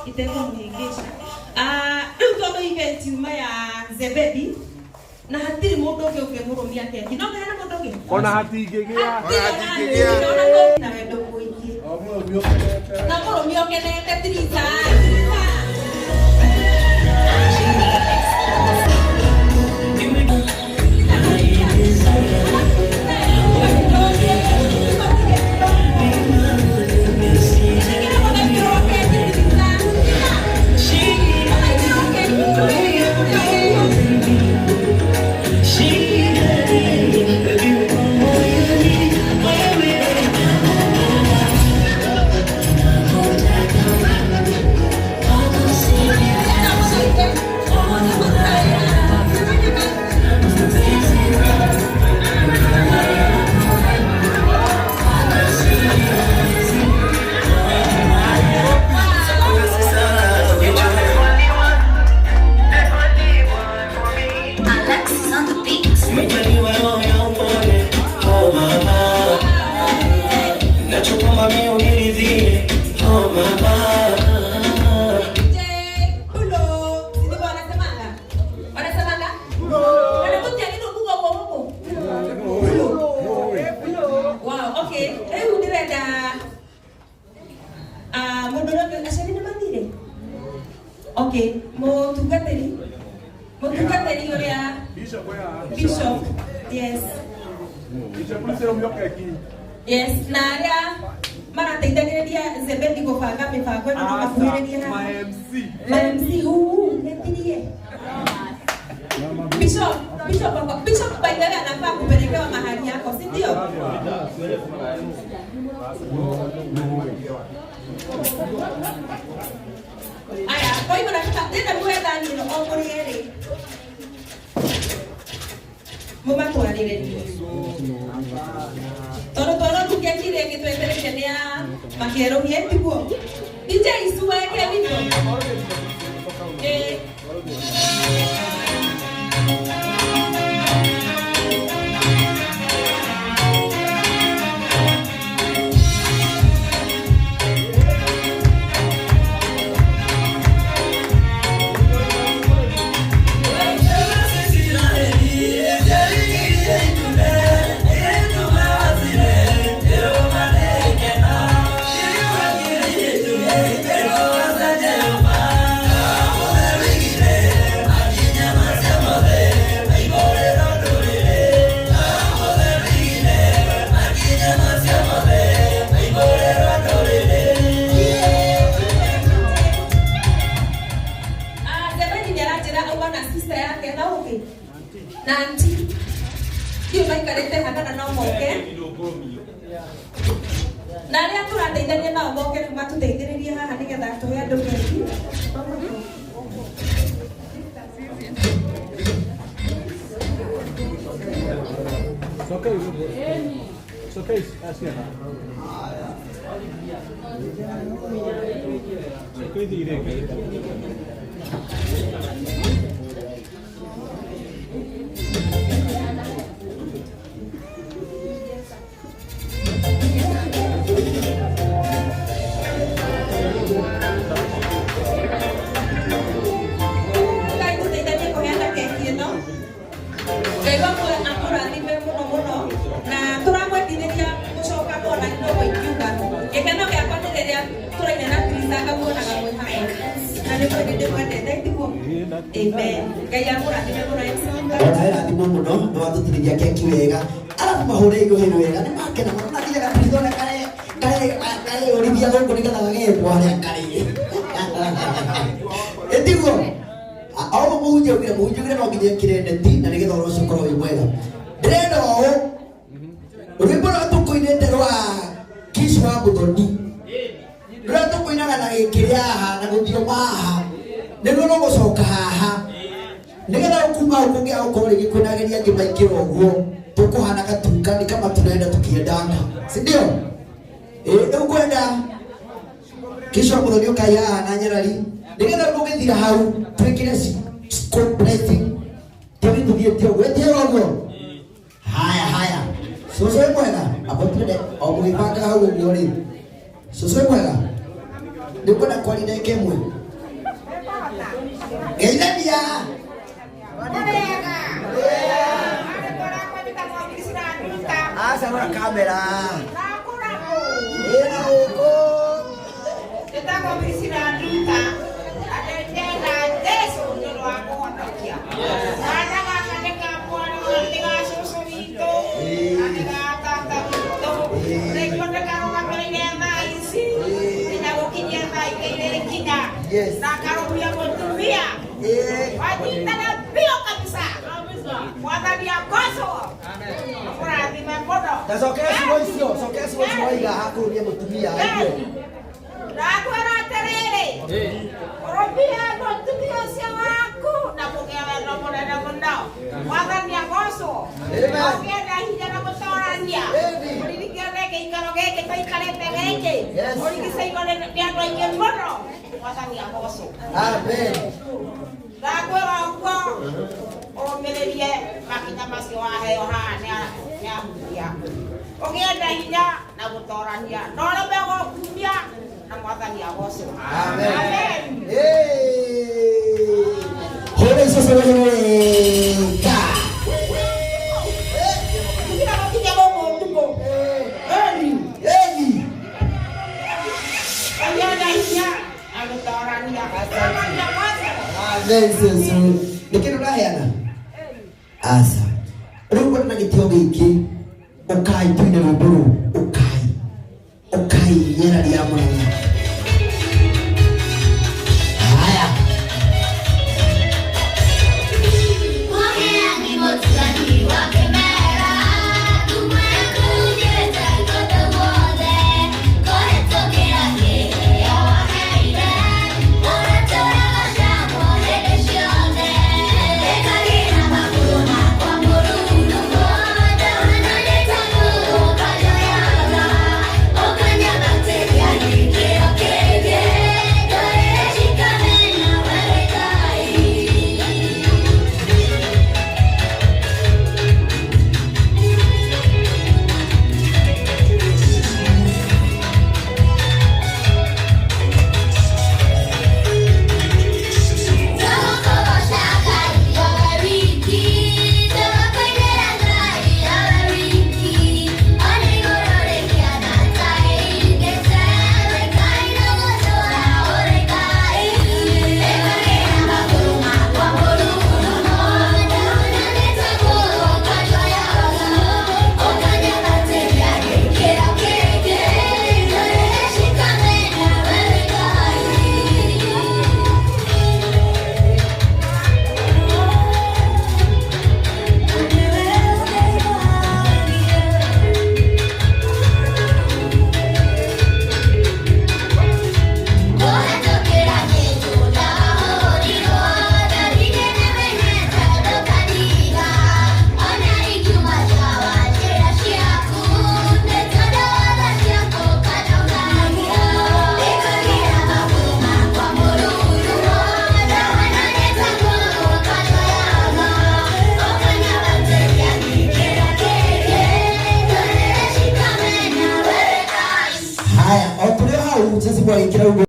itekumhingisha ndo event ya Zebedi na hatiri mundu ungi ukimurumia keki no kana mundu ungi ona hatingigea na wendo kuingi na murumia ukenete tirita Okay, Motugateri ulia Bishop, yes. Yes, na ya mana teitegereria Zebedi gubanga mibango ino no makuhiriria ma MC netirie Bishop baidara anafaa kupelekewa mahali yako, si ndio? Aya, kwa hivyo nataka tena kuenda nino omuriere. Mumatwarire. Toro tukekire kitweterekenia makero yetiguo. DJ suweke video. Nanti hiyo maikarete hata na moke na ria turateithania na moke kuma tuteithiririe haha nigetha tuhe andu keki It's okay, ask him. Amen. Kaya mo natin ako na yung Kaya natin mo no, no tutuligya kaya kiwega. Alam mo mahulay ko hinuwega. Ni makin naman natin yung kapito na kaya Olivia ko kunin ka talaga eh buwan yang kali. Edi ko. Ako mo ujo kira no kaya kire nanti na kita orang sukro yung buwan. Dredo. Ribo na to ko ine terwa kiswa budoni. Dredo ko ina na kire ha na ujo ma. Neno no gocoka haha nigetha kuma ukungi au kore gikunageria ngimaikira uguo tukuhana gatunga ni kama tunaenda tukiendana si ndio ukwenda kisha muthoni ukaya na nyarari nigetha tugithira hau twikire complete tawi tuthietie wetie uguo haya soso mwega hapo twende au muipanga hau uguo ri soso mwega Ndio na kwa lile kemwe. Geithania. Asa na kamera. Era huko. Tetako bisina duka. Atendeka Yesu ndio wakondokia. Nataka kaneka mwana ndinga sosorito. Nataka tata to. Rekonda karo kapelena isi. Ninagokinya ile kinga. Yes. Na karo pia kutumia. Wajita na bio kabisa. Wadani ya koso. Amen. Kwa nimembodo. Tasokesi woisio, sokesi woisio waiga hakurudia mutumia hivyo. Nakwera terere. Orobia mutumia sia wako. Napokea wendo mwana mndao. Wadani ya koso. Amen. Ongea hija na kutorania. Ulikieleke ikarogeke toikalete geke. Ulikisaiba ndio ndio mbodo. Wadani ya koso. Amen. Nakwera kwa omererie makinya macio wahe ohane ya ya ogenda hinya na gutorania no remego kumia na mwathani agoco. Amen. Hore sasa wewe ka kila kinya gogo tuko eli ogenda hinya na gutorania mwathani agoco. Amen. Nikino raheana asa rugo na gitio giki ukai tuine ruburu ukai yera ria mwana haya Wahea ni motani wake mera tumekuje tangote wote kohe tokera kere ya waheire ora tora gashamo hele shone ekagina makuruna kwa murunu moda wanane tangu kajo yaga okanya bakteria nikio kege doe shikamena werekai. haya otulia hau sasa kwa ikira